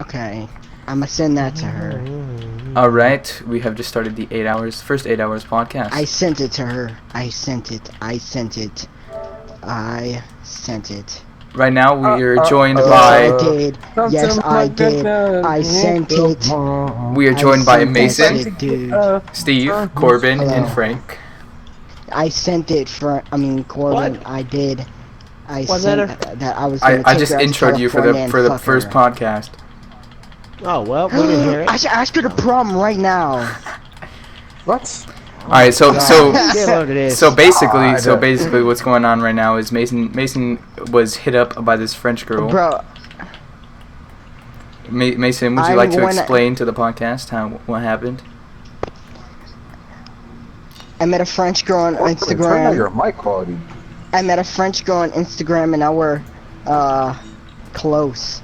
Okay, I'ma send that to her. Alright, we have just started the first 8 hours podcast. I sent it to her. I sent it. Right now we are joined Yes, by... I did. Yes, I did. I sent it. We are joined by sent that Mason, shit, dude. Steve, Corbin, Hello. and Frank. I sent it for. Corbin. What? I did. I Was sent that that I was gonna I take just her out to introed you for California the and fuck first her. podcast. Oh, well, we didn't hear it. I should ask her to prom right now. What? Alright, so Get a load of this. basically what's going on right now is Mason was hit up by this French girl. Bro, Mason, would you I'm like to going to- explain to the podcast what happened? I met a French girl on Turn down Instagram. your mic quality. I met a French girl on Instagram and now we're close.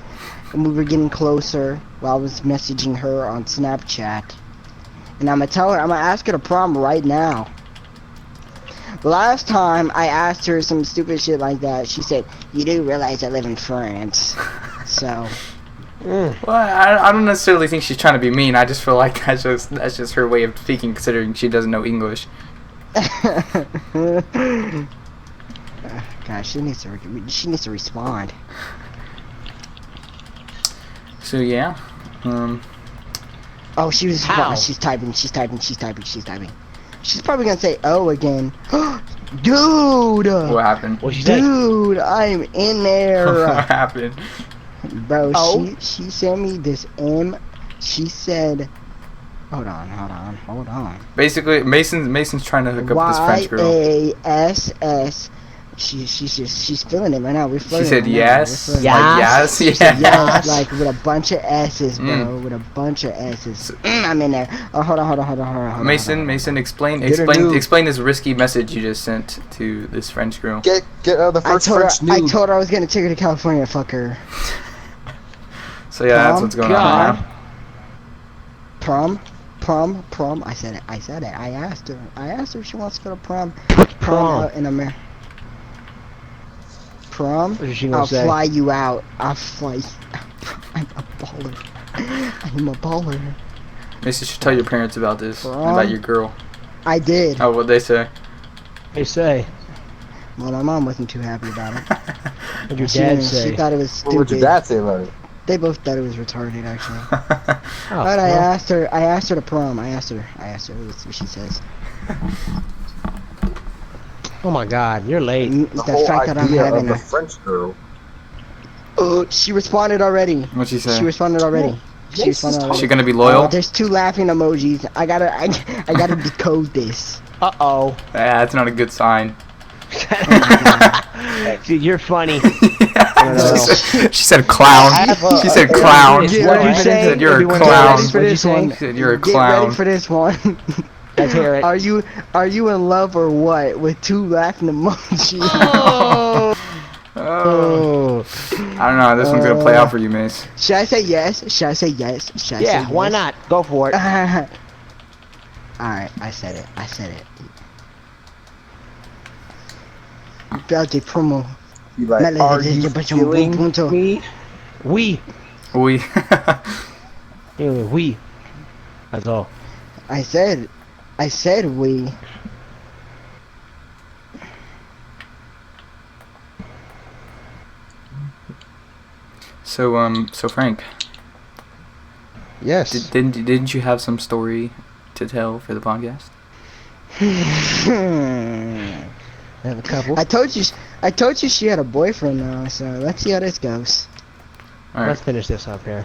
And we were getting closer while I was messaging her on Snapchat. And I'm gonna ask her to prom right now. Last time I asked her some stupid shit like that, she said, "You do realize I live in France." So, Well, I don't necessarily think she's trying to be mean. I just feel like that's just her way of speaking, considering she doesn't know English. gosh, she needs to respond. So yeah, Oh, she's typing. She's probably gonna say "oh" again. Dude! what happened? What'd she say? Dude, I'm in What there. happened? Bro, Oh. she sent me this she said, hold on. Basically, Mason's trying to hook up with this French girl. YASS. She's feeling it right now. We're She flirting said right now. yes, We're like flirting. yes, She said yes, yes. like with a bunch of S's, bro. Mm. With a bunch of S's. I'm in there. Oh, hold on. Mason, explain Get a nude. explain this risky message you just sent to this French girl. Get the first French I nude. told her I was gonna take her to California and fuck her. So yeah, that's what's going on right now. Prom. I said it. I asked her if she wants to go to prom. Prom. Out in America. Prom. What is she gonna I'll say? fly you out. I'll fly you. I'm a baller. I'm a baller. Mason should tell your parents about this, Prom? about your girl. I did. Oh, what'd they say? They say. Well, my mom wasn't too happy about it. What'd your She dad didn't- say? She thought it was What would stupid. your dad say about it? They both thought it was retarded, actually. Oh, But I well. asked her to prom. I asked her. Let's see what she says. Oh my God, you're late. The The whole fact that I'm idea having of the a. French girl. Oh, she responded already. What'd she say? She responded already. She Yes, responded it's Is already. she gonna be Oh, loyal? there's 2 laughing emojis. I gotta decode this. Uh-oh. Yeah, that's not a good sign. Dude, you're funny. She said clown. I have a- She said a- clown. Get She ready for said this. you're a Everyone get clown. ready for What'd you this say? one. She said you're a Get clown. ready for this one. Let's hear it. Are you in love or what? With 2 laughing emojis. Oh. Oh. I don't know. This one's gonna play out for you, Mace. Should I say yes? Should I say yes? Yeah, why not? Go for it. Alright, I said it. Belgique promo. Be like, Melody, are just you a bunch of feeling punto. me? We. We. We. That's all. I said we. So Frank, Yes. didn't you have some story to tell for the podcast? I have a couple. I told you she had a boyfriend now, so let's see how this goes. All right. Let's finish this up here.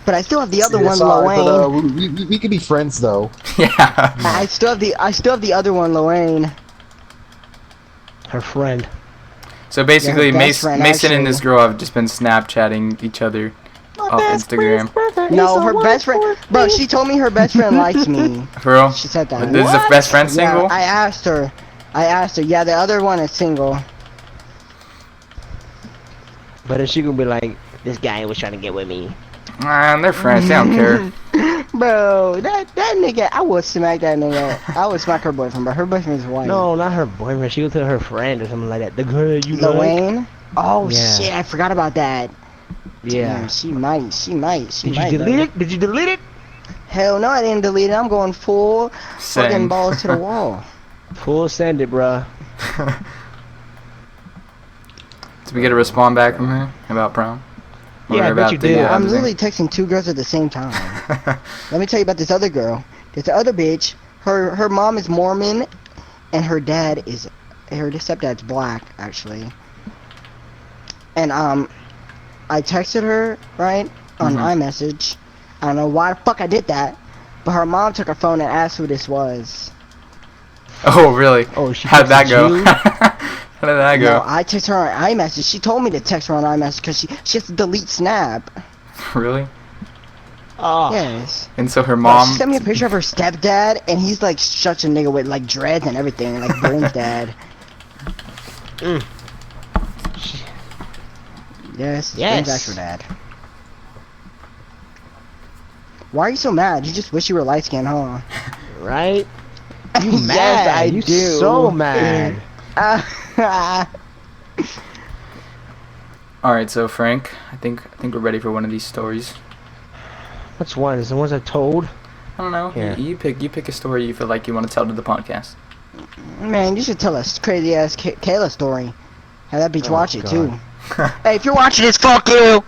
But I still have the other Yeah, one, sorry, but, Lorraine. we could be friends though. Yeah. I still have the other one, Lorraine. Her friend. So basically, Yeah, her best friend, Mason and actually. this girl have just been Snapchatting each other off Instagram. No, her best friend. Bro, she told me her best friend likes me. For real? She said that. This is the best friend single? Yeah, I asked her. Yeah, the other one is single. But is she gonna be like, this guy was trying to get with me? They're friends. They don't care. Bro, that nigga, I would smack that nigga. I would smack her boyfriend, but her boyfriend is white. No, not her boyfriend. She go to her friend or something like that. The girl you like. Lorraine? Oh Yeah. shit, I forgot about that. Yeah. Damn, she might. She Did you might. delete it? Did you delete it? Hell no, I didn't delete it. I'm going full fucking Send. balls to the wall. Full send it, bruh. Did we get a response back from her about prom? Yeah, I Or bet about you the, did. uh, I'm the literally texting 2 girls at the same time. Let me tell you about this other girl. This other bitch, her mom is Mormon, and her stepdad's black, actually. And I texted her, right, on iMessage. I don't know why the fuck I did that, but her mom took her phone and asked who this was. Oh, really? Oh, she How'd that texted go? you? How did that No, go? I texted her on iMessage. She told me to text her on iMessage because she has to delete Snap. Really? Oh. Yes. And so her Bro, mom. she sent me a picture of her stepdad, and he's like such a nigga with like dreads and everything, like Boom's dad. Yes, Yes. Boom's actual dad. Why are you so mad? You just wish you were light skinned, huh? Right? You Yes, mad? I you do. so mad. All right, so Frank, I think we're ready for one of these stories. Which one? Is the ones I told? I don't know. Yeah. You pick a story you feel like you want to tell to the podcast. Man, you should tell us crazy ass Kayla story. Have that bitch Oh, watch it God. too. Hey, if you're watching this, fuck you.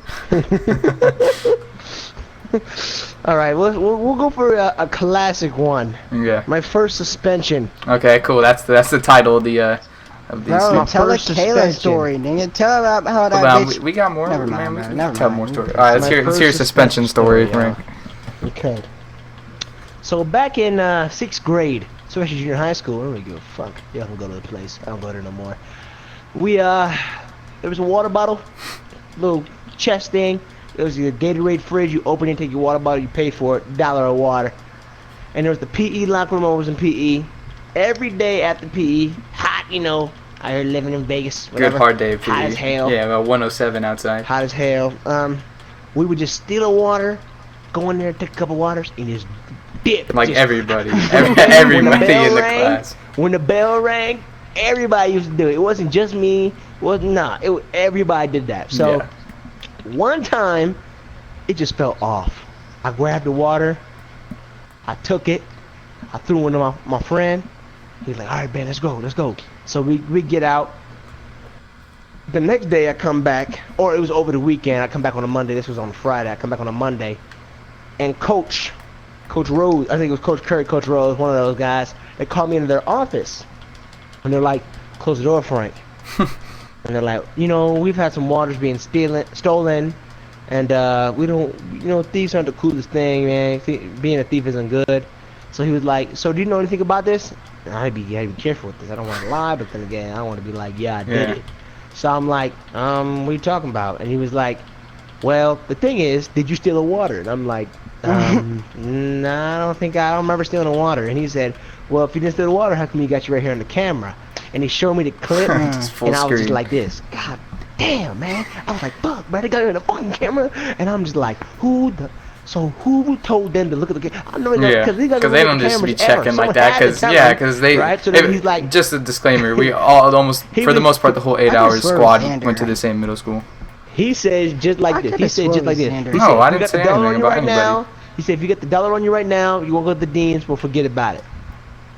All right, we'll go for a classic one. Yeah. My first suspension. Okay, cool. That's the title of the of these. Bro, my tell a first Kayla suspension. story, nigga. Tell about how that Hold on, bitch. we got more. Never man, mind, we man, can never tell mind. more stories. All right, let's My hear first your suspension story, y'all. Frank. Okay. So back in 6th grade, so actually junior high school, I don't really give a fuck. Y'all can go to the place. I don't go there no more. We there was a water bottle, little chest thing. It was your Gatorade fridge. You open it, take your water bottle, you pay for it, $1 of water. And there was the PE locker room. I was in PE. Every day after PE, hot, you know. I heard living in Vegas. Good Whatever. hard day of PE. Hot as hell. Yeah, about 107 outside. Hot as hell. We would just steal the water, go in there, take a couple waters, and just dip. Like just, everybody, When everybody bell in the rang, class. When the bell rang, everybody used to do it. It wasn't just me. It was not. Everybody did that. So Yeah. one time, it just fell off. I grabbed the water. I took it. I threw it to my friend. He's like, all right, man, let's go. So we get out. The next day I come back, or it was over the weekend. I come back on a Monday. This was on Friday. I come back on a Monday, and Coach Rose, I think it was Coach Curry, Coach Rose, one of those guys. They called me into their office, and they're like, "Close the door, Frank." And they're like, we've had some waters being stolen, and we don't, thieves aren't the coolest thing, man. Being a thief isn't good. So he was like, "So do you know anything about this?" And I had to be careful with this. I don't want to lie, but then again, I don't want to be like, "Yeah, I did Yeah. it." So I'm like, what are you talking about? And he was like, "Well, the thing is, did you steal the water?" And I'm like, nah, I don't remember stealing the water. And he said, "Well, if you didn't steal the water, how come you got you right here on the camera?" And he showed me the clip, Just full and I was just screen. like this. God damn, man. I was like, fuck, man, they got it on the fucking camera. And I'm just like, who told them to look at the camera? I know Yeah, because they don't just be checking like that. Because they. Right? So then he's like, just a disclaimer. We all almost, He for the was- most part, the whole 8 I hours swear squad Xander. went to the same middle school. he says just like I this. coulda He said swore just like it was this. Xander. He No, said, I "You didn't got say the dollar anything on you about right now." anybody. He said, "If you got the dollar on you right now, you won't go to the deans. We'll forget about it."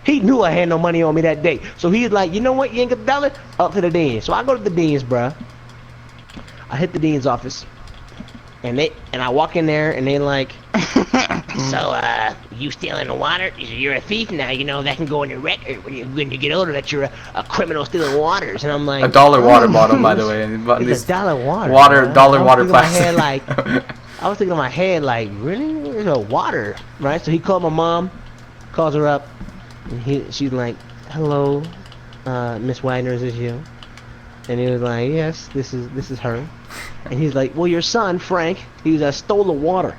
He knew I had no money on me that day. So he's like, "You know what? You ain't got the dollar? Up to the dean." So I go to the dean's, bruh. I hit the dean's office. And I walk in there and they like, "So, you stealing the water? You're a thief now, that can go in your record when you get older that you're a criminal stealing waters." And I'm like, $1 water bottle, by the way. But It's these a dollar water. water, bruh. dollar I was water thinking in my plastic. head like, I was thinking in my head like, really? There's a water, right? So he called my mom, calls her up, and she's like, "Hello, Miss Wagner, is this you?" And he was like, "Yes, this is her." And he's like, "Well, your son Frank, stole the water."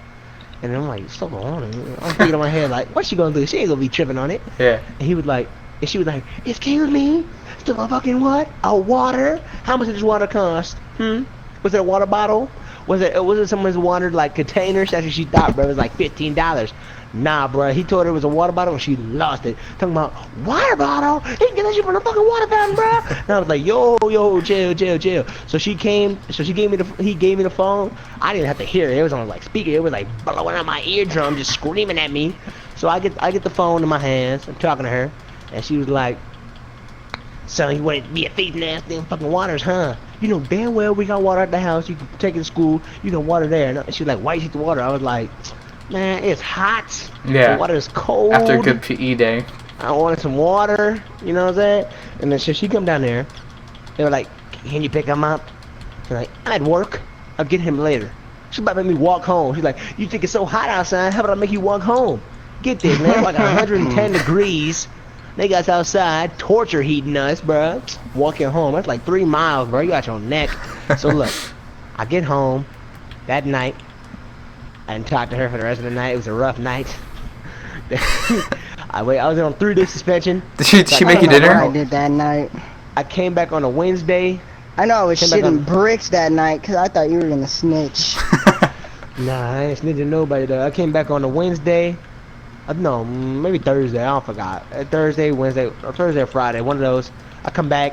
And I'm like, "Stole the water?" I'm thinking in my head like, "What's she gonna do? She ain't gonna be tripping on it." Yeah. And he was like, and she was like, "Excuse me, stole a fucking what? A water? How much did this water cost? Was it a water bottle? Was it someone's water like containers? That's what she thought, bro. It was like $15. Nah, bro. He told her it was a water bottle and she lost it. Talking about water bottle? He can get that shit from the fucking water fountain, bro. And I was like, yo, chill. So he gave me the phone. I didn't have to hear it. It was on like speaker. It was like blowing out my eardrum, just screaming at me. So I get the phone in my hands. I'm talking to her, and she was like, "Son, you want to be a thief and ass them fucking waters, huh? You know damn well we got water at the house. You can take it to school. You got water there." And she was like, "Why you take the water?" I was like, "Man, it's hot. Yeah. The water is cold. After a good PE day. I wanted some water." You know what I'm saying? And then she come down there. They were like, "Can you pick him up?" I'm like, "I'm at work. I'll get him later." She's about to make me walk home. She's like, "You think it's so hot outside? How about I make you walk home?" Get this, man. Like 110 degrees. They got us outside, torture heating us, bruh. Walking home. That's like 3 miles, bro. You got your neck. So look, I get home that night. I didn't talk to her for the rest of the night. It was a rough night. I was on 3-day suspension. Did she make you What dinner? I did that night. I came back on a Wednesday. I know I was Came back shitting on- bricks that night because I thought you were gonna snitch. Nah, I ain't snitching nobody though. I came back on a Wednesday. No, maybe Thursday. I don't forgot. Thursday, Wednesday, or Thursday or Friday. One of those. I come back.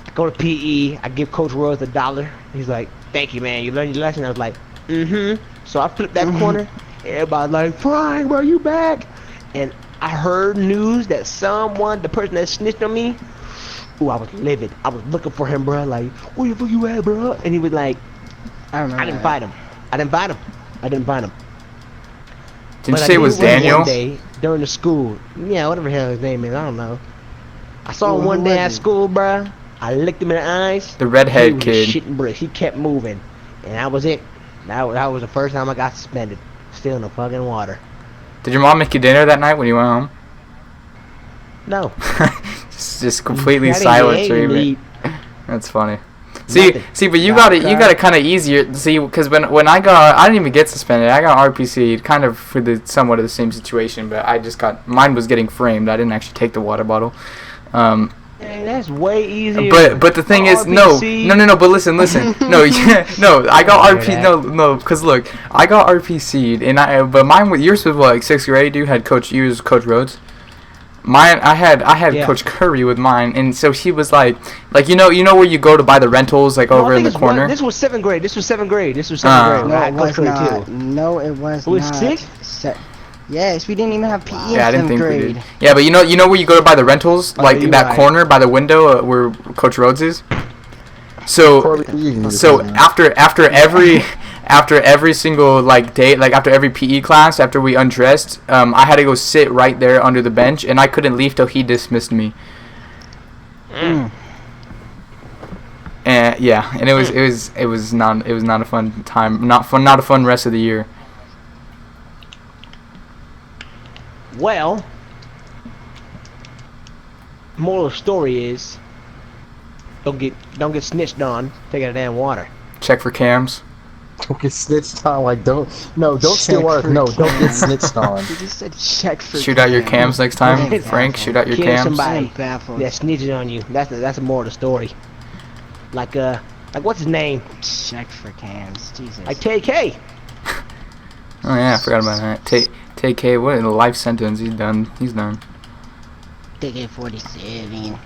I go to PE. I give Coach Rose $1. He's like, "Thank you, man. You learned your lesson." I was like, "Mm-hmm." So I flipped that corner. Everybody's like, "Frank, where you back?" And I heard news that the person that snitched on me. Ooh, I was livid. I was looking for him, bro. Like, "Where the fuck you at, bro?" And he was like, I remember. "I didn't find him. I didn't find him." Didn't you But say I it was did one Daniel? day during the school. Yeah, whatever the hell his name is, I don't know. I saw him Who one day was at he? school, bruh. I licked him in the eyes. The redhead He was kid. shitting bricks. He kept moving, and that was it. That was the first time I got suspended. Still in the fucking water. Did your mom make you dinner that night when you went home? No. just completely I didn't silent get anything to treatment. eat. That's funny. See, Nothing. but you Got got it. a You car. got it kind of easier. See, because when I didn't even get suspended. I got RPC'd, kind of for the somewhat of the same situation. But I just mine was getting framed. I didn't actually take the water bottle. Man, that's way easier. But the thing is, no. But listen. No, no. I got I hear RP. that. No. Because look, I got RPC'd, and but mine was yours was what, like 6th grade. You had Coach Rhodes. Mine, I had Yeah. Coach Curry with mine, and so he was like you know where you go to buy the rentals, like No, I over in think the it's one- corner. This was 7th grade. This was 7th grade. Oh. I No, had it Coach was Curry not. too. No, it was It was not. 6th? Yes, we didn't even have PE Yeah, I in didn't 7th think grade. we did. Yeah, but you know where you go to buy the rentals, Oh, like you're that right. corner by the window where Coach Rhodes is. So after every single like day, like after every PE class, after we undressed, I had to go sit right there under the bench, and I couldn't leave till he dismissed me. And yeah, and it was not a fun time, not a fun rest of the year. Well, moral of the story is, don't get snitched on taking a damn water. Check for cams. Don't get snitched on. Like, don't steal Check water. for No, don't get cams. snitched on. You just said check for Shoot out your cams next time, I'm Frank. baffled. Shoot out your Kill cams. somebody. I'm baffled. That snitches on you. That's the moral of the story. Like what's his name? Check for cams. Jesus. Like TK. Oh yeah, I forgot about that. Take K. What a life sentence. He's done. Ticket 47.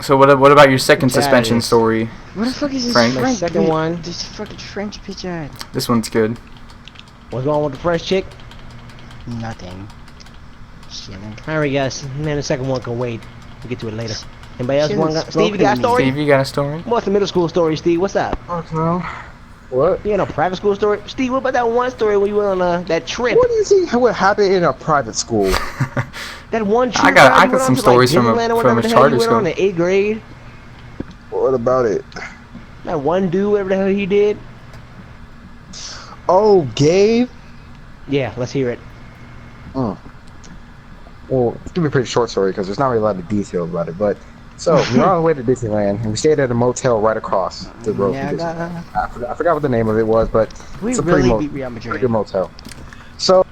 So what about your second That suspension is- story? What the fuck is this Frank? Frank? My second dude? one. This fucking French bitch at. This one's good. What's wrong with the fresh chick? Nothing. Chilling. Alright guys, man, the second one can wait. We'll get to it later. Anybody else Shouldn't want have Steve, you got a spoken to me. story? Steve, you got a story? What's the middle school story, Steve? What's up? What? You got no private school story? Steve, what about that one story when you went on that trip? What do you think would happen in a private school? That one trip I got you went some on to, stories from a- Disneyland or from whatever a the hell charter you went school. on in 8th grade? What about it? That one dude, whatever the hell he did? Oh, Gabe. Yeah, let's hear it. Well, it's gonna be a pretty short story because there's not really a lot of detail about it. But so we were on the way to Disneyland and we stayed at a motel right across the road Yeah, from Disneyland. I forgot what the name of it was, but we it's a pretty, really beat Real pretty Madrid. good motel. So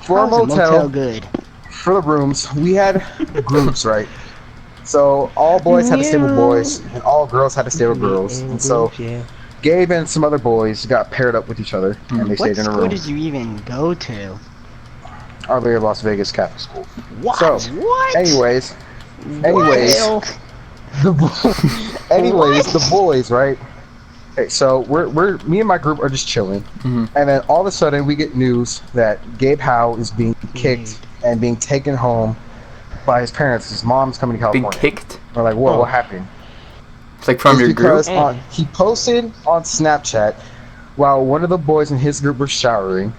for our How's a motel, good. for the rooms, we had groups, right? So all boys had to stay with boys, and all girls had to stay with girls. And so yeah. Gabe and some other boys got paired up with each other, and they What stayed in a school room. did you even go to? Our Lady of Las Vegas Catholic School. What? So, What? anyways, What? the boys, right? Okay, so we're me and my group are just chilling, Mhm. and then all of a sudden we get news that Gabe Howe is being kicked and being taken home by his parents. His mom's coming to Being California. kicked? We're like, what happened? It's like from It's your group? because he posted on Snapchat while one of the boys in his group was showering.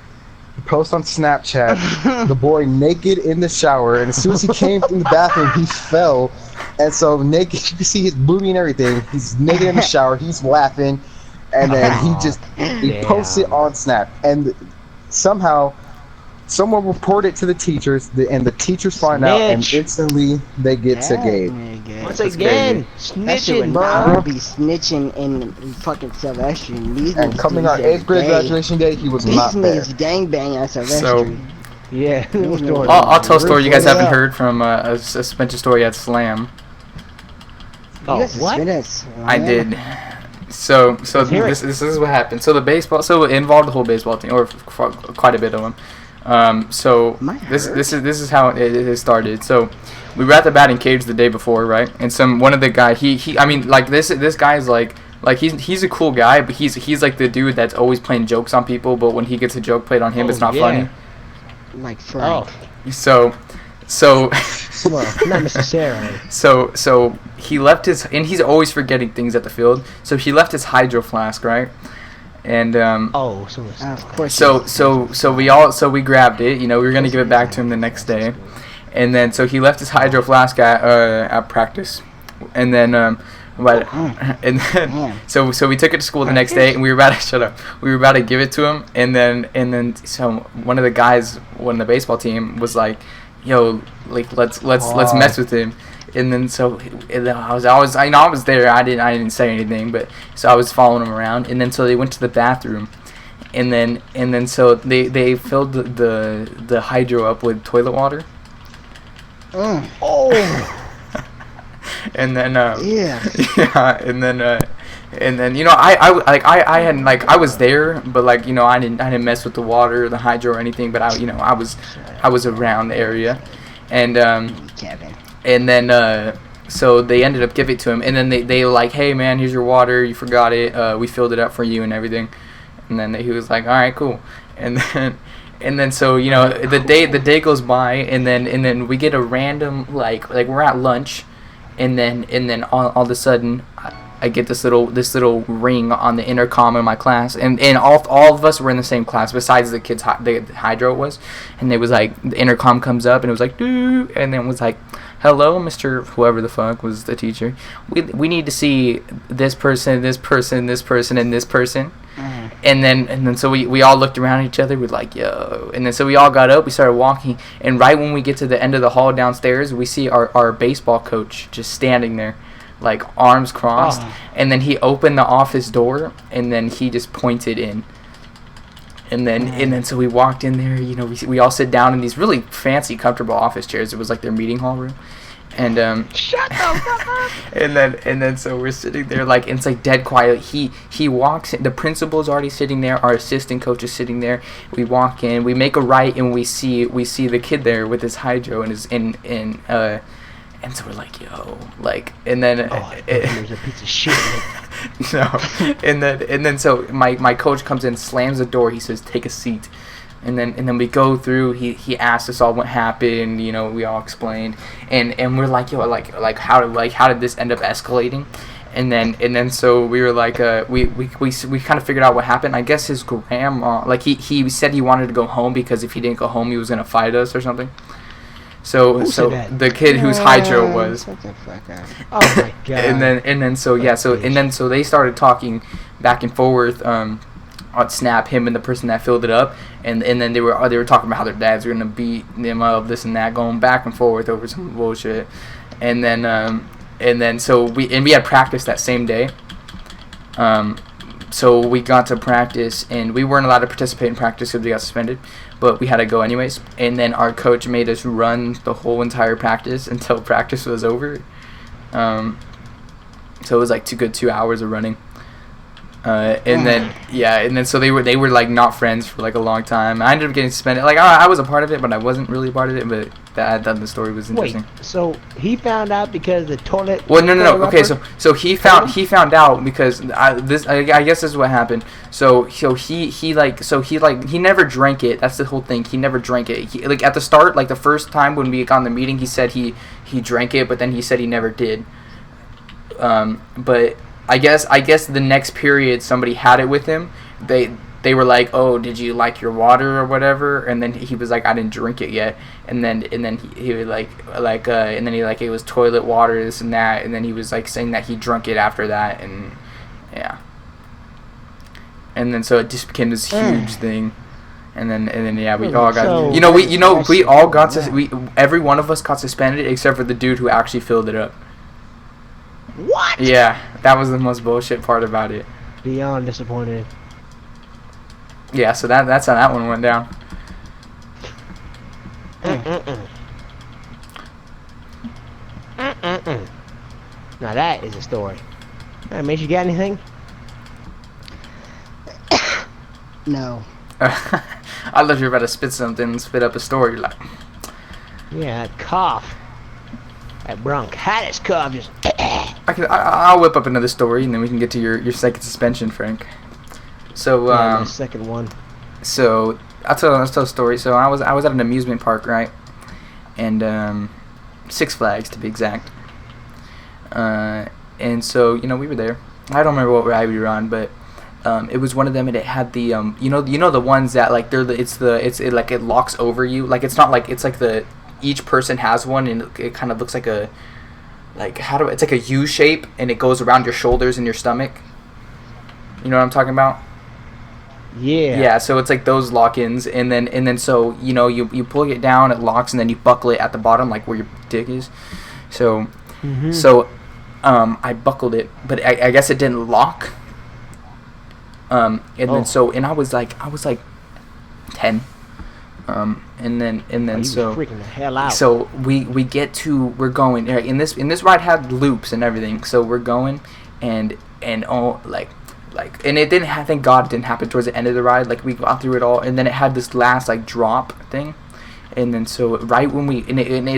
He posted on Snapchat the boy naked in the shower, and as soon as he came from the bathroom, he fell. And so naked, you can see his booty and everything. He's naked in the shower. He's laughing, and then he posts it on Snap, and somehow someone reported to the teachers, and the teachers find out, and Snitch. instantly they get to Gabe. Once That's again, That shit would snitching, not bro. be snitching in fucking Sylvester. These And niggas coming do on this 8th grade day. graduation day, he was These not there. niggas gangbang at Sylvester. So- Yeah, it was doing I'll tell a story you guys Yeah. haven't heard from a suspension story at Slam. Oh, You guys what? suspended us, I man. did. So hear this is what happened. So the baseball, so it involved the whole baseball team, or quite a bit of them. So Might this hurt. this is how it started. So we were at the batting cage the day before, right? And one of the guy he I mean like this guy's like he's a cool guy, but he's like the dude that's always playing jokes on people, but when he gets a joke played on him, it's not funny. Like Frank. Oh, So well, not necessarily. So he left his, and he's always forgetting things at the field. So he left his hydro flask, right? And Oh, so it's Of course. so we grabbed it. You know, we were gonna give it back to him the next day, and then so he left his hydro flask at practice, and then but and then Man. so we took it to school the next day, and we were about to shut up. We were about to give it to him, and then so one of the guys, one of the baseball team was like, "Yo, like let's mess with him." And then so and then I was there. I didn't say anything, but so I was following him around. And then so they went to the bathroom, and then so they filled the hydro up with toilet water. oh, And then Yeah. yeah, and then you know I hadn't like I was there, but like you know I didn't mess with the water, the hydro or anything. But I was around the area, and Kevin. and then so they ended up giving it to him, and then they were like, hey man, here's your water, you forgot it, we filled it up for you and everything. And then he was like, all right, cool. And then so you know the day goes by, and then we get a random like we're at lunch, and then all of a sudden I get this little ring on the intercom in my class, and all of us were in the same class besides the kids the hydro was, and it was like the intercom comes up and it was like doo, and then it was like, hello Mr. whoever the fuck was the teacher, we need to see this person, this person, this person, and this person. And then so we all looked around at each other, we're like, yo. And then so we all got up, we started walking, and right when we get to the end of the hall downstairs, we see our baseball coach just standing there, like arms crossed. And then he opened the office door, and then he just pointed in. And then so we walked in there, you know, we all sit down in these really fancy, comfortable office chairs. It was like their meeting hall room. And shut the fuck up. and then so we're sitting there like, and it's like dead quiet. He walks in, the principal's already sitting there, our assistant coach is sitting there. We walk in, we make a right, and we see the kid there with his hydro and his and so we're like, yo, like, and then There's a piece of shit. no, and then so my coach comes in, slams the door, he says, take a seat. And then we go through. He asked us all what happened. You know, we all explained, and we're like, yo, like how did this end up escalating? And then so we were like, we kind of figured out what happened. I guess his grandma, like he said he wanted to go home because if he didn't go home, he was gonna fight us or something. So Who said that? the kid whose hydro was. Shut the fuck up. Oh my god. And then so yeah, so they started talking back and forth on Snap, him and the person that filled it up, and then they were talking about how their dads were gonna beat them up, this and that, going back and forth over some bullshit. And then so we had practice that same day. So we got to practice, and we weren't allowed to participate in practice because we got suspended, but we had to go anyways. And then our coach made us run the whole entire practice until practice was over. So it was like 2 hours of running. And then so they were like not friends for like a long time. I ended up getting suspended. Like I was a part of it, but I wasn't really a part of it. But I thought the story was interesting. Wait, so he found out because the toilet. Well, no. Okay, rapper? so he found out because I guess this is what happened. So he never drank it. That's the whole thing. He never drank it. Like at the start, like the first time when we got in the meeting, he said he drank it, but then he said he never did. But I guess the next period somebody had it with him. They were like, "Oh, did you like your water or whatever?" And then he was like, "I didn't drink it yet." And then he was and then he like it was toilet water, this and that. And then he was like saying that he drunk it after that, and yeah. And then so it just became this huge thing. And then yeah, we all got we all got every one of us got suspended except for the dude who actually filled it up. What? Yeah, that was the most bullshit part about it. Beyond disappointed. Yeah, so that's how that one went down. Now that is a story. Hey, Mitch, you got anything? No. I thought you were about to spit up a story like. Yeah, that cough. That bronchitis cough just. I'll whip up another story and then we can get to your second suspension, Frank. So the second one. So I'll tell a story. So I was at an amusement park, right? And Six Flags to be exact. And so we were there. I don't remember what ride we were on, but it was one of them, and it had the you know the ones that like it locks over you. Like it's not like it's like each person has one, and it kind of looks like it's like a U shape, and it goes around your shoulders and your stomach. You know what I'm talking about? Yeah. Yeah, so it's like those lock-ins, and then so you pull it down, it locks, and then you buckle it at the bottom, like where your dick is. So I buckled it, but I guess it didn't lock. And then I was like 10. And then so freaking the hell out. So we're going in this ride had loops and everything. So we're going and and it didn't thank God it didn't happen towards the end of the ride. Like we got through it all, and then it had this last like drop thing. And then so right when it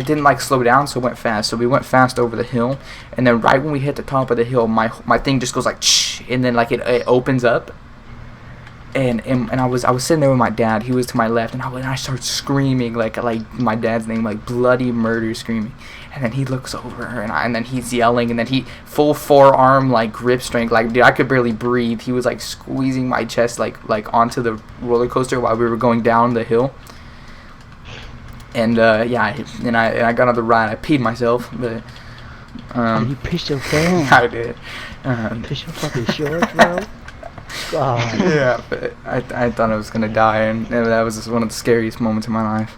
didn't like slow down, so it went fast. So we went fast over the hill, and then right when we hit the top of the hill, my thing just goes like shh, and then like it opens up. And I was sitting there with my dad. He was to my left, and I started screaming like my dad's name, like bloody murder screaming. And then he looks over, and then he's yelling, and then he full forearm like grip strength, like dude, I could barely breathe. He was like squeezing my chest like onto the roller coaster while we were going down the hill. And I got on the ride. I peed myself, but you pissed your pants? I did. Pissed your fucking shorts, bro. God. Yeah, but I thought I was gonna die, and that was just one of the scariest moments of my life.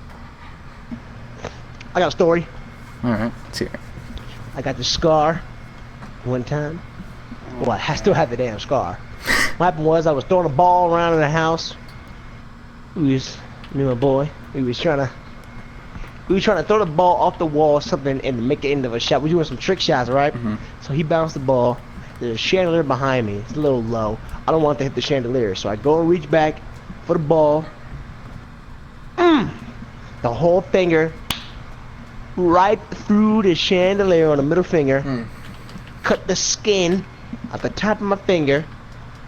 I got a story. All right, let's hear it. I got the scar one time. Well, I still have the damn scar. What happened was I was throwing a ball around in the house. Me and my boy. We were trying to throw the ball off the wall or something and make it into a shot. We were doing some trick shots, right? Mm-hmm. So he bounced the ball. There's a chandelier behind me. It's a little low. I don't want to hit the chandelier, so I go and reach back for the ball. The whole finger right through the chandelier on the middle finger. Cut the skin at the top of my finger.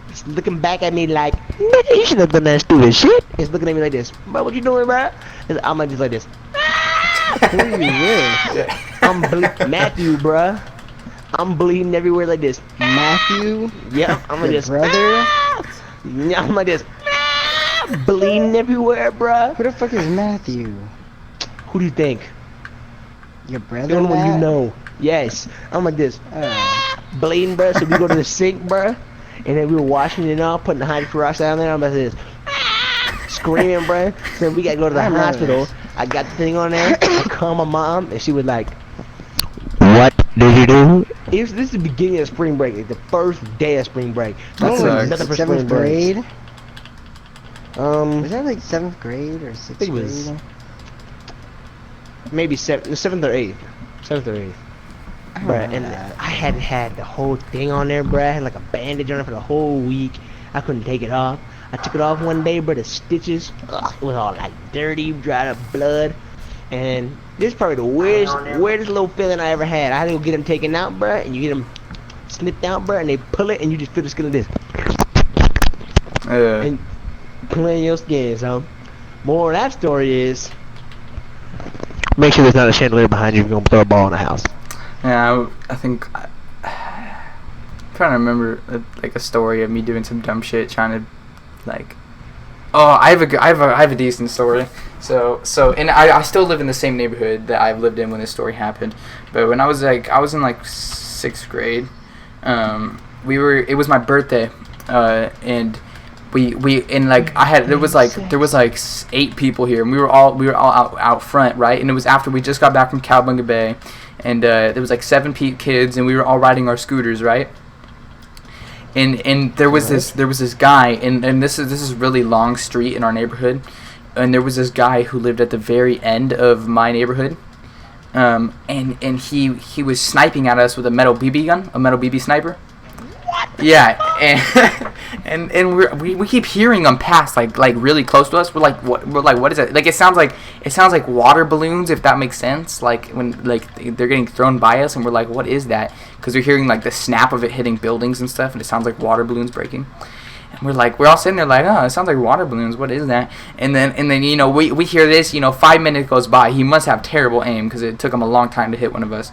It's looking back at me like, nigga, you should have done that stupid shit. It's looking at me like this. Bro, what you doing, bro? I'm like just like this. Who are you with? I'm Matthew, bruh. I'm bleeding everywhere like this. Matthew? Yep, I'm like this. Brother? Yeah, I'm like this. Bleeding everywhere, bruh. Who the fuck is Matthew? Who do you think? Your brother? The only one you Matt? know. Yes. I'm like this. Bleeding, bruh. So we go to the sink, bruh. And then we were washing it off, putting the hydroperoxide down there. I'm like this. Screaming, bruh. So we gotta go to the hospital. I got the thing on there. I called my mom, and she was like, "What did you do?" This is the beginning of spring break. It's the first day of spring break. That sucks. Nothing for 7th spring break. grade? Was that like 7th grade or 6th think it was grade? Maybe 7th or 8th. 7th or 8th. bruh, and I hadn't had the whole thing on there, bruh. I had like a bandage on it for the whole week. I couldn't take it off. I took it off one day, bruh. The stitches, ugh, it was all like dirty, dried up blood. And this is probably the weirdest little feeling I ever had. I had to go get them taken out, bruh, and you get them snipped out, bruh, and they pull it, and you just feel the skin of this. And clean your skin, so. More of that story is, make sure there's not a chandelier behind you if you're going to throw a ball in the house. Yeah, I think I'm trying to remember like a story of me doing some dumb shit, trying to like. Oh, I have a decent story. So and I still live in the same neighborhood that I've lived in when this story happened. But when I was in like 6th grade, it was my birthday, and we and like there was like 8 people here, and we were all out front, right? And it was after we just got back from Cowabunga Bay, and there was like 7 kids, and we were all riding our scooters, right? And there was this guy, and this is really long street in our neighborhood, and there was this guy who lived at the very end of my neighborhood, and he was sniping at us with a metal BB gun, a metal BB sniper. Yeah, and we keep hearing them pass like really close to us. We're like what is it? Like it sounds like water balloons, if that makes sense. Like when like they're getting thrown by us, and we're like, what is that? Because we're hearing like the snap of it hitting buildings and stuff, and it sounds like water balloons breaking. And we're all sitting there like, oh, it sounds like water balloons. What is that? And then we hear this. 5 minutes goes by. He must have terrible aim because it took him a long time to hit one of us.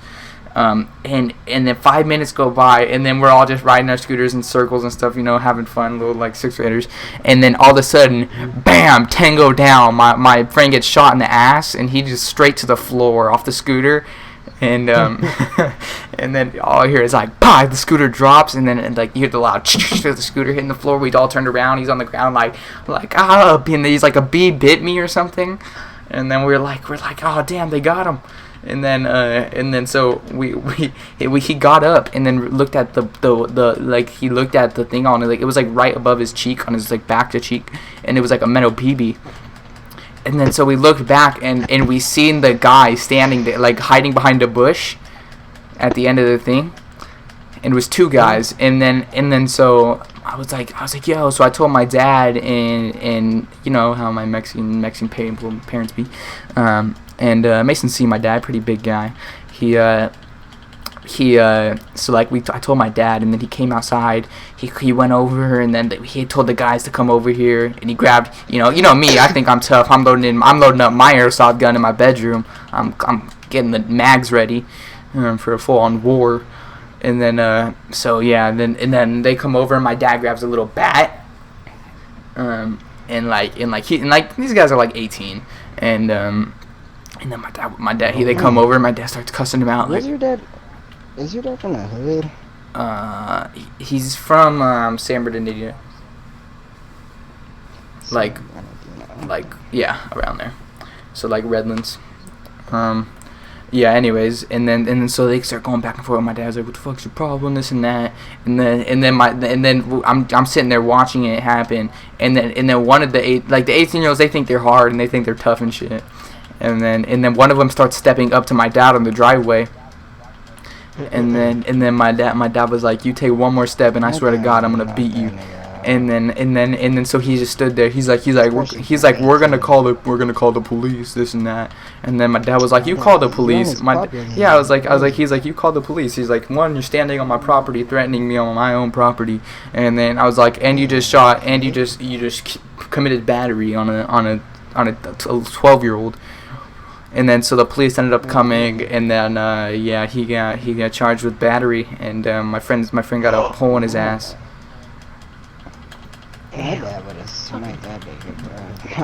And then 5 minutes go by, and then we're all just riding our scooters in circles and stuff, having fun, little like 6th graders. And then all of a sudden, bam, tango down. My friend gets shot in the ass, and he just straight to the floor off the scooter. And and then all I hear is like, bah, the scooter drops, and then like you hear the loud of the scooter hitting the floor. We all turned around. He's on the ground like ah, and he's like, a bee bit me or something. And then we're like, oh damn, they got him. And then so he got up and then looked at he looked at the thing on it, like it was like right above his cheek, on his like back to cheek, and it was like a metal BB. And then so we looked back and we seen the guy standing there, like hiding behind a bush at the end of the thing. And it was 2 guys. And then so I was like, yo. So I told my dad, and how my Mexican parents be. And Mason C, my dad, pretty big guy. So like I told my dad, and then he came outside. He went over, and then he told the guys to come over here, and he grabbed, me. I think I'm tough. I'm loading up my airsoft gun in my bedroom. I'm getting the mags ready for a full-on war. And then so yeah, and then they come over, and my dad grabs a little bat. And these guys are like 18, and then my dad, they come over, and my dad starts cussing him out. Is your dad from the hood? He's from San Bernardino. Like yeah, around there. So like Redlands. Yeah. Anyways, and then so they start going back and forth. My dad's like, "What the fuck's your problem?" This and that. And then I'm sitting there watching it happen. And then one of the 18-year-olds, they think they're hard and they think they're tough and shit. And then one of them starts stepping up to my dad on the driveway. And then my dad was like, "You take one more step, and I swear to God, I'm gonna beat you." And then so he just stood there. He's like, we're gonna call the police, this and that. And then my dad was like, "You call the police." I was like, he's like, "You call the police." He's like, "One, you're standing on my property, threatening me on my own property." And then I was like, "And you just committed battery on a 12-year-old." And then so the police ended up coming, and then he got charged with battery, and my friend got a hole in his ass. My dad would have smacked that nigga, bro.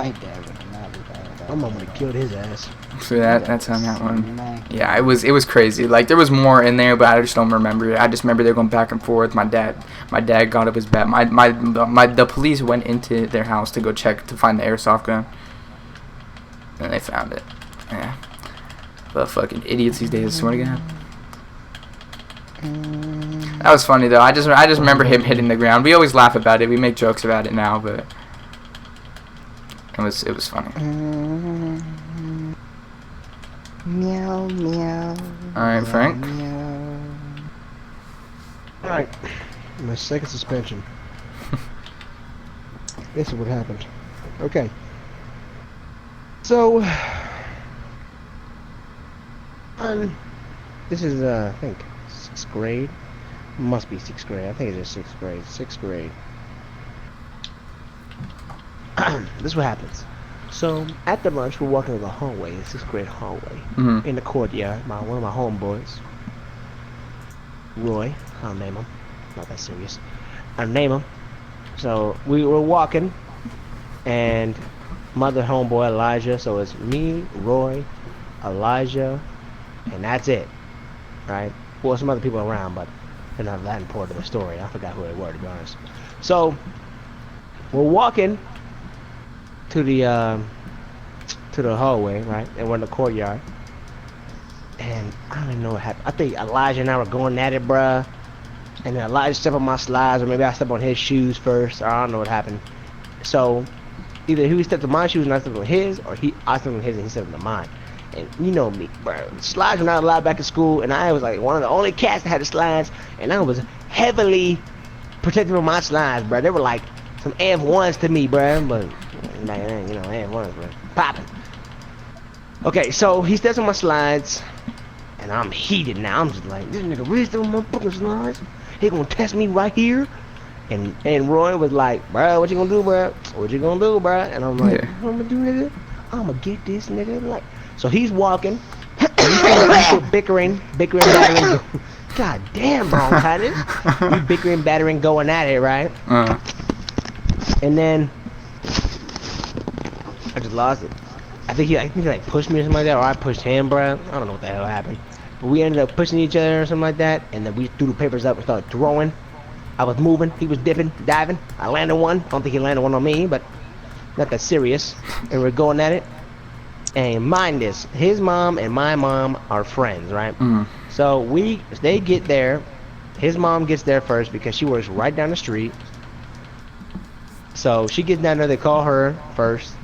My dad would not do that. My mom would have killed his ass. So that's on that one. Yeah, it was crazy. Like there was more in there, but I just don't remember it. I just remember they were going back and forth. My dad got up his bat. The police went into their house to go check to find the airsoft gun, and they found it. Yeah. But fucking idiots these days, I swear to God. That was funny though. I just remember him hitting the ground. We always laugh about it. We make jokes about it now, but it was funny. Meow meow. All right, Frank. Meow. Alright. My second suspension. This is what happened. Okay. So, this is, I think, 6th grade. Must be 6th grade. I think it is 6th grade. 6th grade. This is what happens. So, after lunch, we're walking in the hallway, the 6th grade hallway, in the courtyard. One of my homeboys, Roy, I'll name him. Not that serious. I'll name him. So, we were walking, and my other homeboy, Elijah, so it's me, Roy, Elijah, and that's it. Right? Well, some other people around, but they're not that important to the story. I forgot who they were, to be honest. So, we're walking to the hallway, right? And we're in the courtyard. And I don't even know what happened. I think Elijah and I were going at it, bruh. And then Elijah stepped on my slides, or maybe I stepped on his shoes first, or I don't know what happened. So, either he stepped on my shoes and I stepped on his, or I stepped on his and he stepped on mine. And you know me, bro. Slides were not allowed back in school, and I was like one of the only cats that had the slides, and I was heavily protective of my slides, bro. They were like some F1s to me, bro. But, like, you know, F1s, bro. Popping. Okay, so he steps on my slides, and I'm heated now. I'm just like, this nigga really stepping on my fucking slides? He gonna test me right here? And Roy was like, bro, what you gonna do, bro? What you gonna do, bro? And I'm like, what I'm gonna do, nigga? I'm gonna get this nigga. Like, so he's walking, bickering, battering. God damn, bronchitis. We bickering, battering, going at it, right? And then I just lost it. I think he like pushed me or something like that, or I pushed him, bro. I don't know what the hell happened. But we ended up pushing each other or something like that, and then we threw the papers up and started throwing. I was moving, he was dipping, diving. I landed one. I don't think he landed one on me, but not that serious. And we're going at it. And mind this, his mom and my mom are friends, right? So they get there. His mom gets there first because she works right down the street. So she gets down there, they call her first.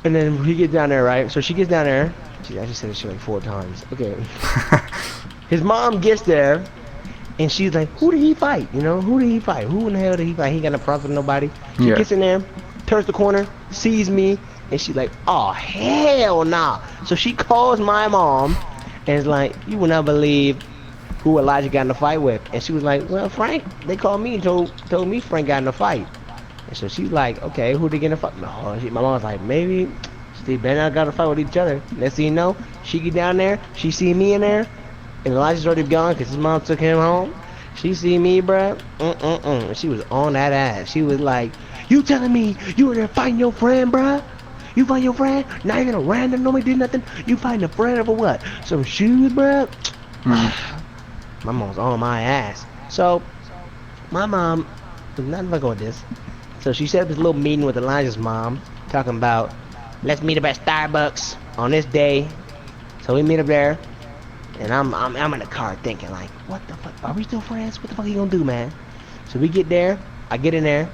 And then he gets down there, right? So she gets down there. Gee, I just said this shit like 4 times. Okay. His mom gets there, and she's like, who did he fight? You know, who did he fight? Who in the hell did he fight? He got no problem with nobody. She gets in there, turns the corner, sees me, and she's like, oh, hell nah. So she calls my mom, and is like, you will not believe who Elijah got in a fight with. And she was like, well, Frank, they called me and told me Frank got in a fight. And so she's like, okay, who they get in a fight? No, my mom's like, maybe they better not got to fight with each other. Next thing you know, she get down there, she see me in there, and Elijah's already gone because his mom took him home. She see me, bruh, and she was on that ass. She was like, you telling me you in there fighting your friend, bruh? You fighting your friend? Not even a random, nobody did nothing. You fighting a friend over what? Some shoes, bruh? My mom's on my ass. So, my mom, nothing to go with this. So she set up this little meeting with Elijah's mom, talking about, let's meet up at Starbucks on this day. So we meet up there, and I'm in the car thinking like, what the fuck? Are we still friends? What the fuck are you gonna do, man? So we get there, I get in there,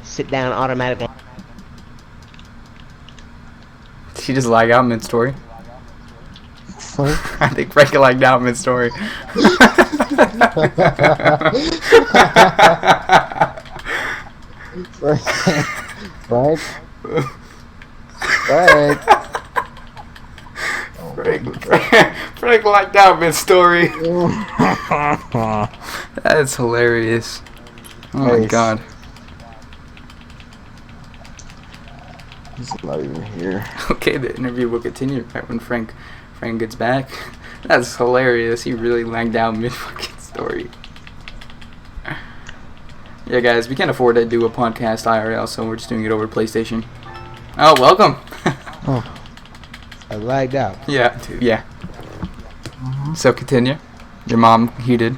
sit down automatically. She just lag out mid-story. I think Frank lagged out mid-story. Frank. Frank lagged out mid-story. That's hilarious. Oh my god. He's not even here. Okay, the interview will continue right when Frank gets back. That's hilarious. He really lagged out mid-fucking story. Yeah, guys, we can't afford to do a podcast IRL, so we're just doing it over PlayStation. Oh, welcome. I lagged out. Yeah, dude, yeah. So continue. Your mom heated.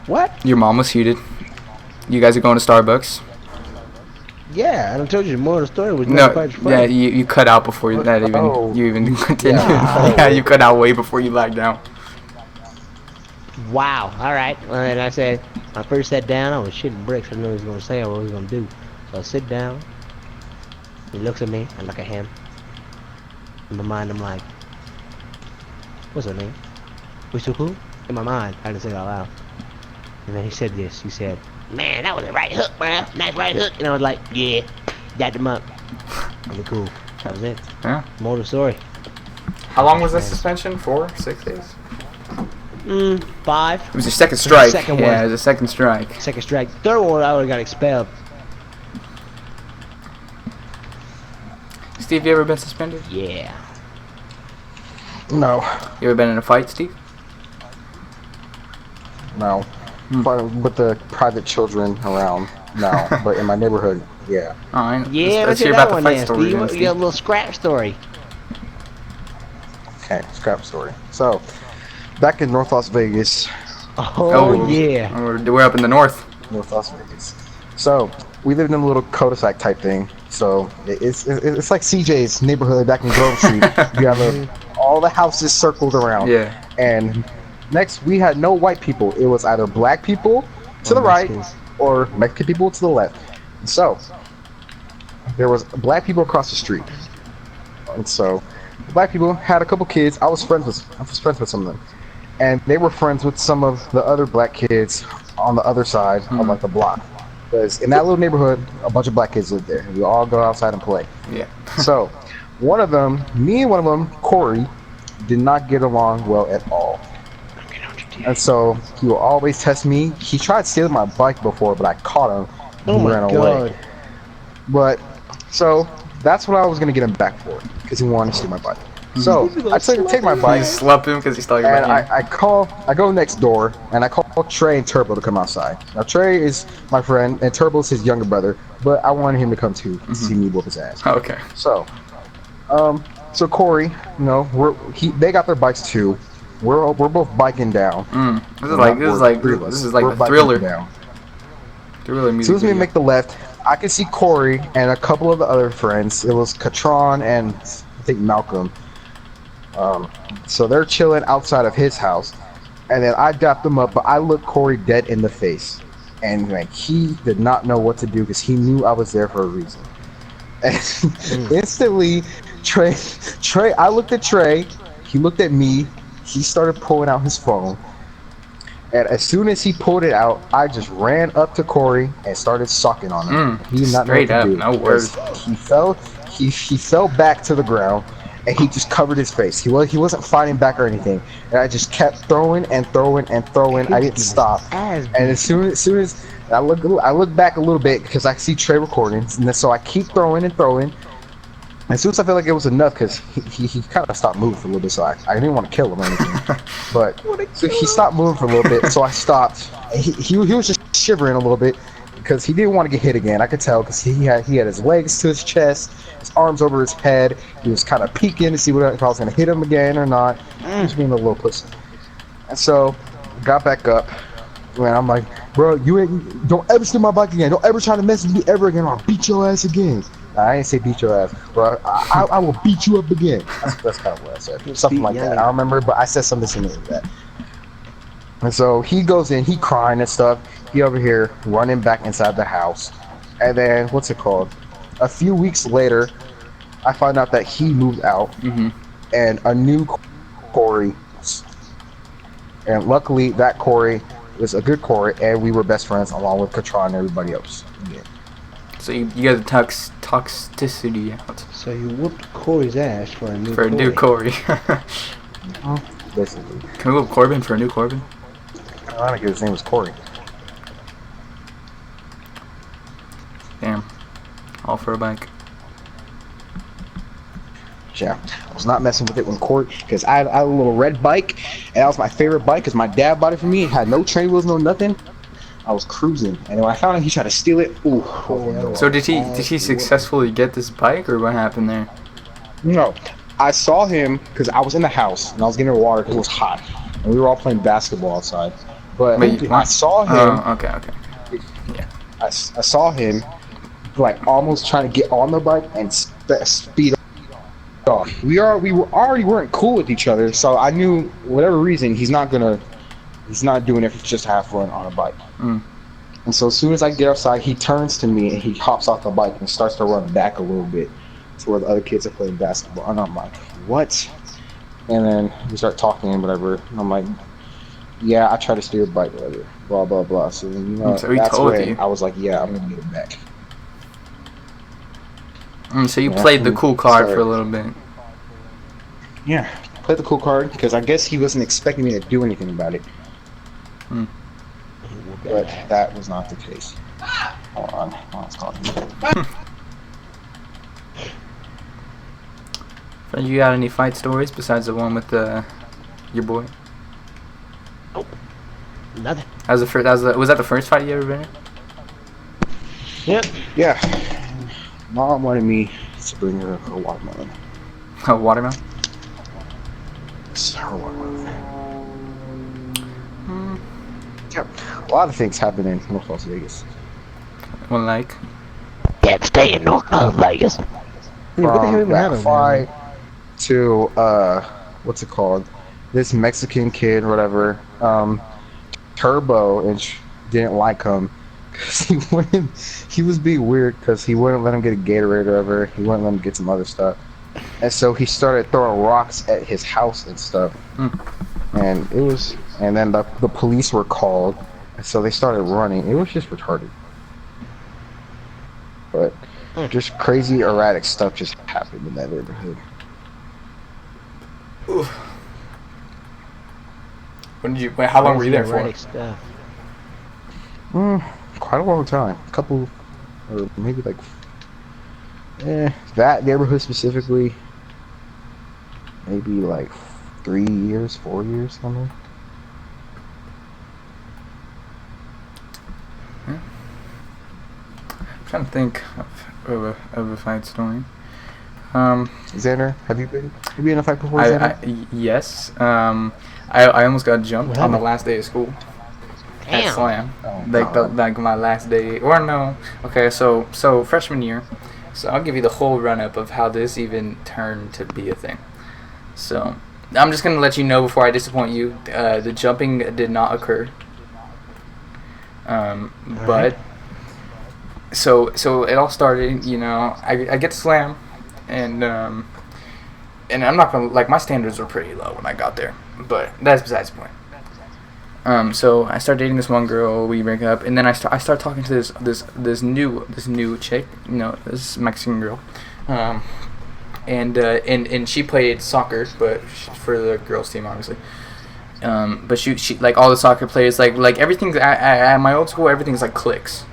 What? Your mom was heated. You guys are going to Starbucks. Yeah, I told you more of the story was No, yeah, you cut out before that even you even continued. Yeah, you cut out way before you lagged out. Wow. All right. And I said, when I first sat down, I was shitting bricks. I knew what he was gonna say or what he was gonna do. So I sit down. He looks at me. I look at him. In my mind, I'm like, what's her name? We still cool? In my mind, I didn't say it out loud. And then he said this. He said, "Man, that was a right hook, bro. Nice right hook." And I was like, "Yeah, dapped him up." And we're cool. That was it. Yeah. More of the story. How long was the suspension? 4, 6 days? 5. It was your second strike. second Yeah, one. it was a second strike. Second strike. Third one, I would have got expelled. Steve, you ever been suspended? Yeah. No, You ever been in a fight, Steve? no. But with the private children around, no. But in my neighborhood, yeah. Alright. Yeah, let's let's hear hear about that the one fight then, story. Steve. then, You Steve. got a little scrap story. Okay, scrap story. So, back in North Las Vegas, Oh, yeah. We're up in the north. North Las Vegas. So, we lived in a little cul-de-sac type thing. So, it's like CJ's neighborhood back in Grove Street. You have all the houses circled around. Yeah. And next, we had no white people. It was either black people to the right or Mexican people to the left. So, there was black people across the street. And so, black people had a couple kids. I was friends with some of them. And they were friends with some of the other black kids on the other side of like the block. Because in that little neighborhood, a bunch of black kids lived there. We all go outside and play. Yeah. So, one of them, me and one of them, Corey, did not get along well at all. And so, he will always test me. He tried stealing my bike before, but I caught him. And Oh he my ran away. god. But, so, that's what I was going to get him back for. Because he wanted to steal my bike. So, I take my You bike. slept him because he stole your And bike. I go next door, and I call Trey and Turbo to come outside. Now Trey is my friend, and Turbo's his younger brother, but I wanted him to come too, to see me whoop his ass. Okay. So, so Corey, you know, they got their bikes too. We're both biking down. This is like We're the biking thriller. down. Thriller As music. soon as we video. make the left, I can see Corey and a couple of the other friends. It was Katron and I think Malcolm. So they're chilling outside of his house, and then I dapped them up, but I looked Corey dead in the face, and like he did not know what to do because he knew I was there for a reason. And instantly, Trey, I looked at Trey, he looked at me, he started pulling out his phone, and as soon as he pulled it out, I just ran up to Corey and started sucking on him. He did not know straight what to up, do. no words. He fell back to the ground. And he just covered his face. He wasn't fighting back or anything. And I just kept throwing and throwing and throwing. I didn't stop. And as soon as I look back a little bit because I see Trey recording, and then, so I keep throwing and throwing. As soon as I feel like it was enough, because he kind of stopped moving for a little bit, so I didn't want to kill him or anything. But so he stopped moving for a little bit, so I stopped. And he was just shivering a little bit because he didn't want to get hit again. I could tell because he had his legs to his chest, his arms over his head. He was kind of peeking to see if I was going to hit him again or not. He was being a little pussy. And so got back up, and I'm like, bro, don't ever steal my bike again. Don't ever try to mess with me ever again, or I'll beat your ass again. I didn't say beat your ass, bro. I will beat you up again. That's kind of what I said. Something like that. I don't remember, but I said something similar to that. And so he goes in, he crying and stuff. He over here running back inside the house. And then, what's it called? A few weeks later, I find out that he moved out. And a new Corey. And luckily, that Corey was a good Corey, and we were best friends along with Katron and everybody else. Yeah. So you got the toxicity out So you whooped Corey's ass for a new for a new Corey. Basically. Can we whoop Corbin for a new Corbin? I don't think his name was Corey. Damn. All for a bike. Yeah, I was not messing with it when Corey, because I had a little red bike, and that was my favorite bike because my dad bought it for me. It had no train wheels, no nothing. I was cruising, and when I found out he tried to steal it, ooh. So did he successfully get this bike, or what happened there? No, I saw him because I was in the house and I was getting water because it was hot, and we were all playing basketball outside. But I saw him. Oh, okay. Yeah. I saw him like almost trying to get on the bike and speed off. We already weren't cool with each other, so I knew whatever reason he's not doing it for just have fun on a bike. And so as soon as I get outside, he turns to me and he hops off the bike and starts to run back a little bit to where the other kids are playing basketball. And I'm like, what? And then we start talking and whatever. And I'm like, yeah, I try to steer a bike, whatever. Blah blah blah. So then, So he that's told when you. I was like, yeah, I'm gonna get it back. So you Yeah, played the we cool card for a started. little bit. Yeah, played the cool card because I guess he wasn't expecting me to do anything about it. But that was not the case. Hold on, it's calling me. You got any fight stories besides the one with your boy? Nothing. That was the first. Was that the first fight you ever been in? Yep. Yeah, Mom wanted me to bring her a watermelon. Oh, watermelon. It's her watermelon. Yeah, a lot of things happen in North Las Vegas. Well, like. Can't stay in North Vegas. What the hell From even that happened, fight man? to what's it called? This Mexican kid, whatever. Turbo and didn't like him because he was being weird because he wouldn't let him get a Gatorade or whatever. He wouldn't let him get some other stuff, and so he started throwing rocks at his house and stuff. And then the police were called, and so they started running. It was just retarded, but just crazy erratic stuff just happened in that neighborhood. When did you? Wait, how long were you there for? Erratic stuff. Quite a long time. A couple, or maybe like, that neighborhood specifically, maybe like 3 years, 4 years, something. I'm trying to think of a fight story. Xander, have you been in a fight before, Xander? Yes. I almost got jumped What on the happened? last day of school at Damn. Slam. Oh, Like God. like my last day, or no? Okay, so freshman year. So I'll give you the whole run up of how this even turned to be a thing. So I'm just gonna let you know before I disappoint you. The jumping did not occur. But so it all started. You know, I get to Slam, and I'm not gonna, like, my standards were pretty low when I got there, but that's besides the point. So I start dating this one girl, we break up, and then I start talking to this new chick, you know, this Mexican girl, and she played soccer, but for the girls team, obviously. But she like all the soccer players, like everything's at my old school, everything's like cliques.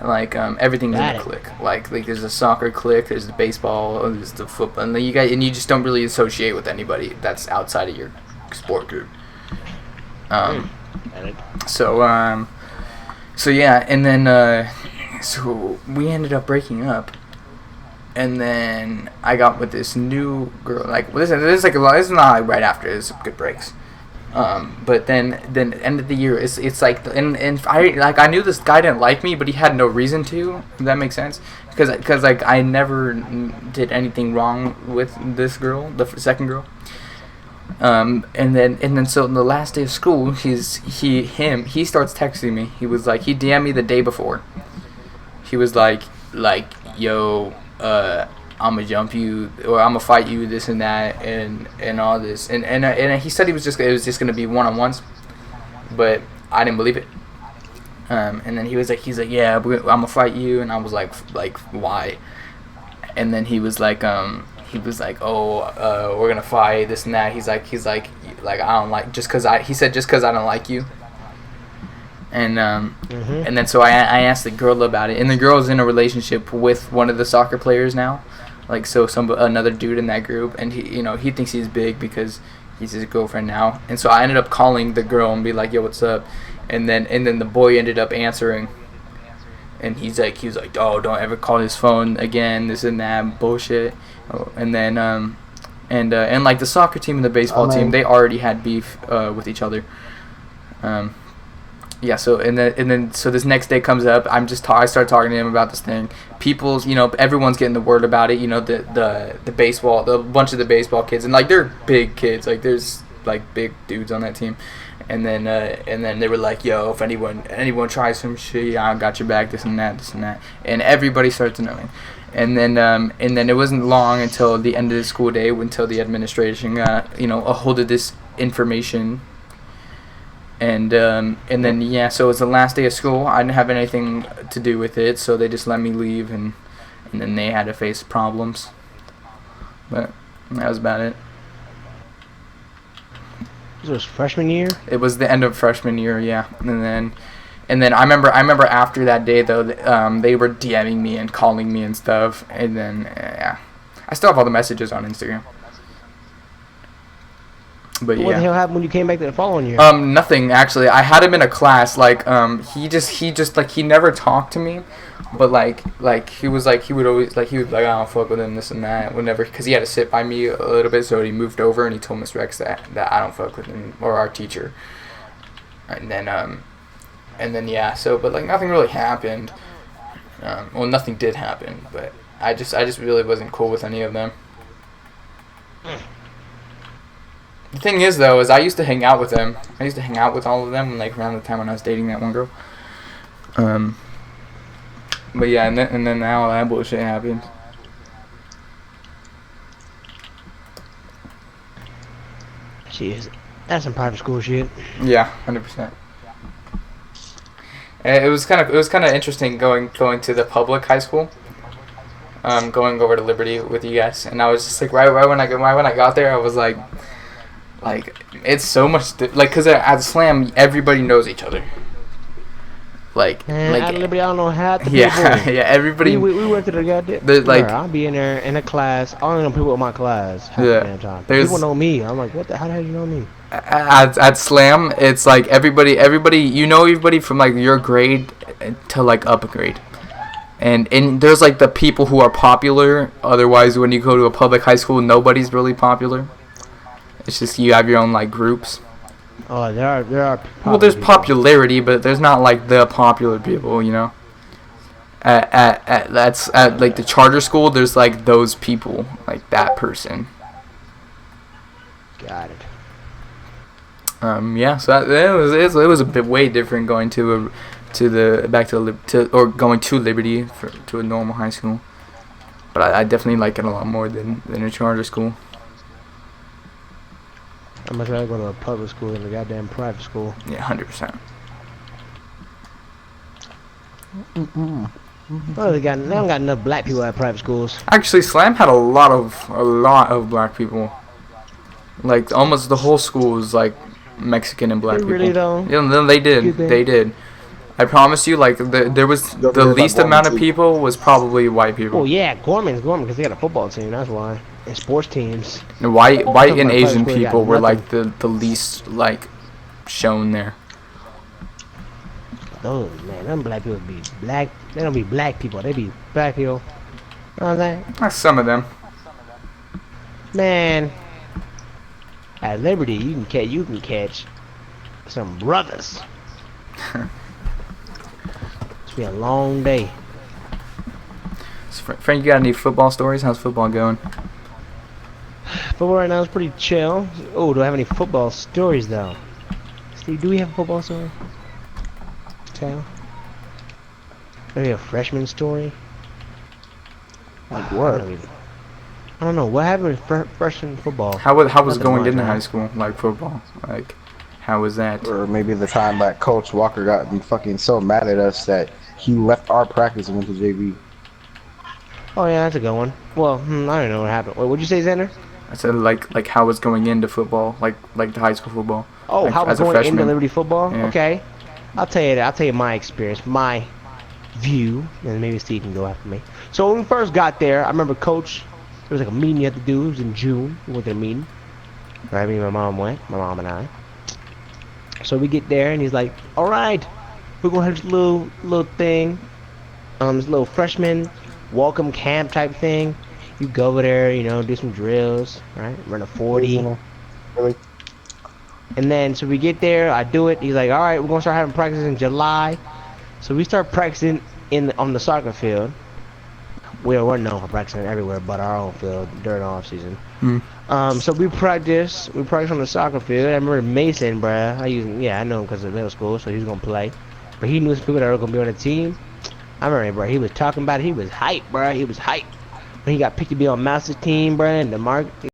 Like everything's in Got a it. clique. Like there's a soccer clique, there's the baseball, there's the football, and then you just don't really associate with anybody that's outside of your sport group. So yeah, and then so we ended up breaking up, and then I got with this new girl. Like this is like this is not like right after. There's some good breaks. But then end of the year, it's like, and I knew this guy didn't like me, but he had no reason to. If that makes sense, because like I never did anything wrong with this girl, the second girl. And then so on the last day of school, he starts texting me. He was like, he DM'd me the day before. He was like yo, I'm gonna jump you, or I'm gonna fight you, this and that, and all this, and he said it was just gonna be one-on-ones, but I didn't believe it. And then he's like, yeah, I'm gonna fight you, and I was like why? And then he was like, oh, we're gonna fight, this and that. He's like I don't like, just cause I don't like you. And and then so I asked the girl about it, and the girl's in a relationship with one of the soccer players now, like, so another dude in that group, and he thinks he's big because he's his girlfriend now. And so I ended up calling the girl and be like, yo, what's up? And then the boy ended up answering, and he was like, oh, don't ever call his phone again, this and that bullshit. And then and like the soccer team and the baseball team, they already had beef with each other. Yeah, so and then so this next day comes up. I start talking to him about this thing. Everyone's getting the word about it. The baseball, the bunch of the baseball kids, and like they're big kids. Like there's like big dudes on that team, And then they were like, yo, if anyone tries some shit, I got your back, this and that, and everybody started knowing. And then it wasn't long until the end of the school day, until the administration got a hold of this information. And then yeah, so it was the last day of school. I didn't have anything to do with it, so they just let me leave, and then they had to face problems. But that was about it. This was freshman year? It was the end of freshman year, yeah. And then I remember after that day though, they were DMing me and calling me and stuff. And then yeah, I still have all the messages on Instagram. But yeah. What the hell happened when you came back the following year? Nothing actually. I had him in a class. Like he just like he never talked to me, but like he would always like I don't fuck with him, this and that, whenever, because he had to sit by me a little bit, so he moved over and he told Miss Rex that I don't fuck with him, or our teacher. And then yeah. So but like nothing really happened. Well, nothing did happen, but I just really wasn't cool with any of them. The thing is, though, is I used to hang out with them. I used to hang out with all of them, like, around the time when I was dating that one girl. But yeah, and then now that bullshit happened. Jeez, that's some private school shit. Yeah, 100%. It was kind of interesting going to the public high school. Going over to Liberty with you guys, and I was just like, right when I got there, I was like it's so much because at Slam everybody knows each other. At Liberty, I don't know half the people. Yeah, Everybody. We went to the goddamn. I'll be in there in a class. I don't know people in my class. Half the damn time. People know me. I'm like, what the? How the hell do you know me? At Slam, it's like everybody you know everybody from like your grade to like upper grade. And there's like the people who are popular. Otherwise, when you go to a public high school, nobody's really popular. It's just you have your own like groups. Oh, there are. Well, there's popularity, but there's not like the popular people, you know. At like the charter school, there's like those people, like that person. Got it. Yeah. So it was a bit way different going going to Liberty to a normal high school. But I definitely like it a lot more than a charter school. I'd much rather go to a public school than a goddamn private school. Yeah, 100%. Well, they don't got enough black people at private schools. Actually, Slam had a lot of black people. Like almost the whole school was like Mexican and black people. Really though? Yeah, they did. They did. I promise you, like there was the least amount of people was probably white people. Oh yeah, Gorman's because they got a football team. That's why. And sports teams. And white and Asian people were like the least like shown there. Those man, them black people be black. They don't be black people. They be black people. You know what I'm saying? Some of them. Man, at Liberty, you can catch some brothers. It's been a long day. So, Frank, you got any football stories? How's football going? Football right now is pretty chill. Oh, do I have any football stories though? Steve, do we have a football story? Tell. Maybe a freshman story. Like what? I don't know. What happened with freshman football? How was Nothing going much, into man. high school, like football? Like, how was that? Or maybe the time that Coach Walker got fucking so mad at us that he left our practice and went to JV. Oh yeah, that's a good one. Well, I don't know what happened. What'd you say, Xander? I said like how was going into football, like the high school football. Oh, like, how was as a going freshman. into Liberty football? Yeah. Okay, I'll tell you that. I'll tell you my experience, my view, and maybe Steve can go after me. So when we first got there, I remember Coach. There was like a meeting you had to do. It was in June. We went to a meeting. Right, me and my mom went. My mom and I. So we get there, and he's like, "All right, we're gonna have this little thing, this little freshman welcome camp type thing. You go over there, you know, do some drills, right? Run a 40." Really? And then, so we get there, I do it. He's like, all right, we're going to start having practice in July. So we start practicing on the soccer field. we're known for practicing everywhere but our own field during the off season. Mm. So we practice on the soccer field. I remember Mason, bruh. I know him because of middle school, so he was gonna play. But he knew some people that were gonna be on the team. I remember, bro. He was talking about it. He was hype, bruh. He was hype when he got picked to be on Master's team, bruh. And the mark.